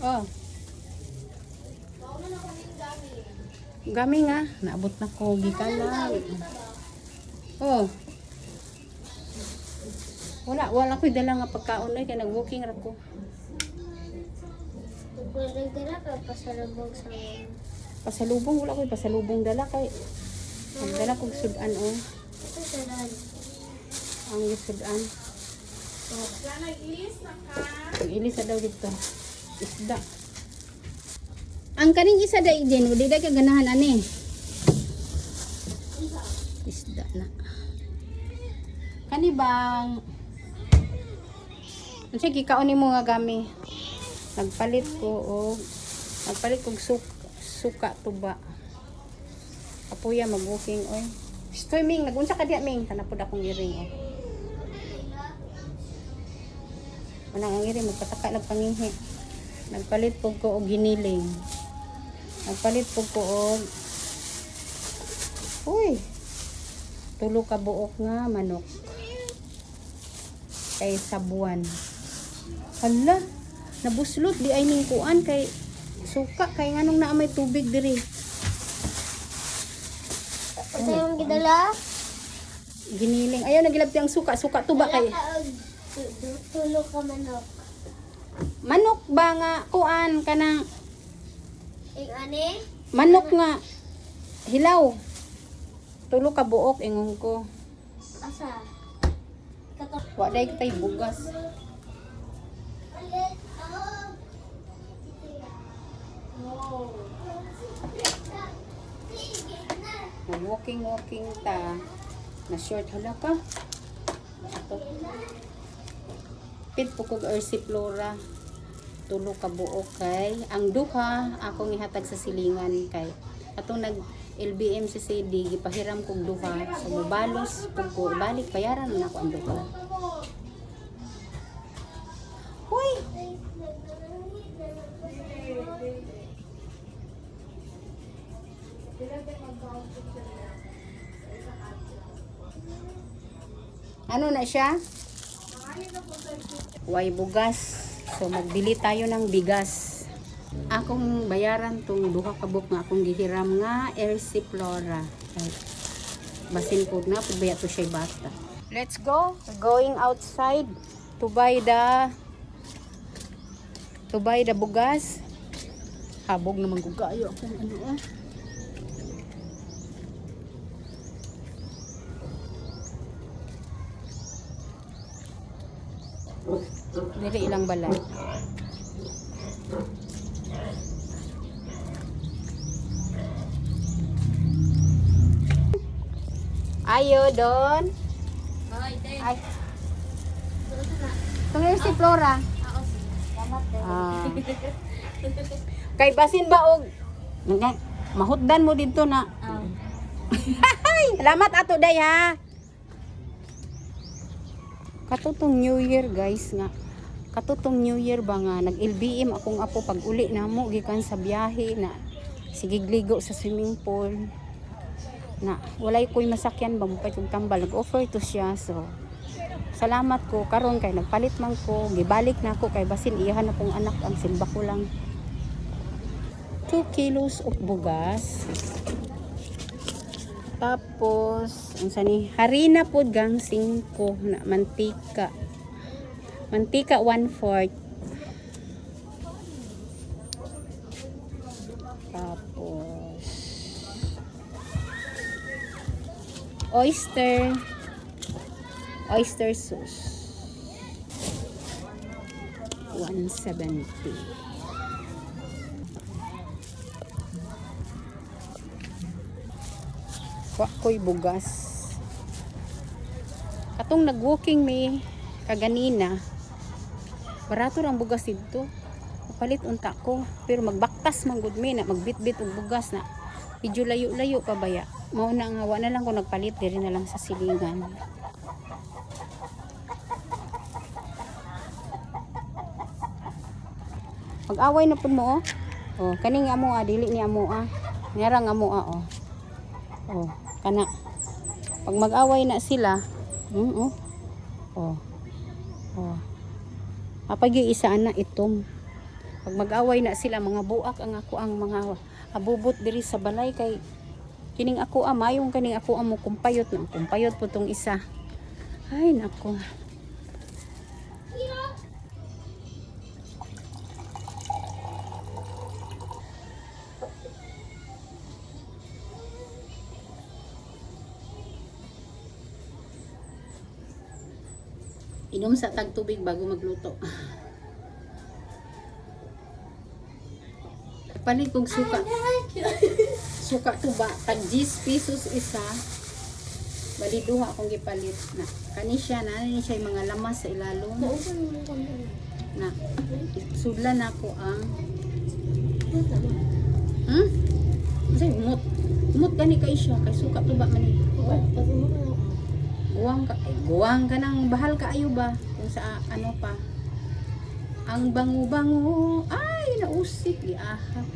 Oh. Gami nga, naabot na ko gikan lang. Oh. Wala ko'y dala nga pagkaon ay kay nag-walking ra ko. Dala ka pasalubong sa Pasalubong wala ko'y pasalubong dala kay ang dala kog sudan oh. Ito sadan. Ang sudan. Oh, nag-ilis na ka. Ilis daw dito. Isda. Ang kaning isa da din, di da ka ganahan ani. Isda na. Kani bang sige kaon mo nga gami. Nagpalit kog suka tuba. Apuya mag-walking oy. Swimming nagunsa ka diha ming tanapod akong iring oh. Manang ang iring magpataka nagpangihi. Nagpalit po ko og giniling. Nagpalit po ko og uy. Tulo ka buok nga manok. Kay sabuan. Hala, nabuslot di ay ning kuan kay suka kay nganong naa may tubig diri. Ito yung gidala. Giniling. Ayaw nagilabti ang suka tuba kay. Tulo ka manok. Manok ba nga kuan kanang Ani? manok nga hilaw. Tulo ka buok ingon ko. Asa? Wa day tay bugas. Walking ta. Na short hala ka. Ato. Pit po kog Ersiflora. Tulo ka buok kay ang duha akong ihatag sa silingan kay atong nag LBM si CD gipahiram kog duha so mubalos pug ko balik bayaran na ako ang duha. Hoy. Ano na siya? Way bugas. So magbili tayo ng bigas. Akong bayaran tong duha ka buok nga akong gihiram nga Ersiflora. Basin ko na pud baya to siya basta. Let's go. We're going outside to buy the bugas. Habog naman ko kayo akong ano ah. Dili ilang balay. Ayo don. Ay. Tunggu si Flora. Ah. Kay basin ba og mahutdan mo dito na. Salamat ato day ha. Katutong New Year guys nga. Katutong New Year ba nga nag-LBM akong apo pag uli na mo gikan sa biyahe na sigigligo sa swimming pool. Na walay ko'y masakyan ba mo pa yung tambal. Nag-offer to siya so salamat ko karon kay nagpalit man ko gibalik na ako kay basin iyahan na pong anak ang silba ko lang 2 kilos of bugas. Tapos, ang sani, harina po gang 5 na mantika. Mantika 1/4. Tapos, oyster sauce. 170. Ko'y bugas. Katong nag-walking me kaganina. Barato ang bugas dito. Palit unta ko, pero magbaktas man gud me na magbitbit og bugas na. Medyo layo-layo pa baya. Mao na nga wa na lang ko nagpalit diri na lang sa silingan. Mag-away na pud mo oh. Oh, kani nga amo dili ni amo Ngarang amo oh. Oh, kana. Pag mag-away na sila, oh. Oh. Apag yung isa na itom. Pag mag-away na sila, mga buak ang ako ang mga abubot diri sa balay kay kining ako mayong kaning ako mo kumpayot na kumpayot po tong isa. Ay nako. Inom sa tag tubig bago magluto. Palit kong suka. Suka tuba tag 10 pesos isa. Bali duha akong gipalit na. Kani siya na ni siya yung mga lamas sa ilalom. Nausan mo ng kanta. Na sudlan ako ang Say umot. Umot gani kay siya kay suka tuba man ni. Pati mo na. Guwang ka nang bahal ka ayo ba kung sa ano pa. Ang bango-bango ay nausik di ahak.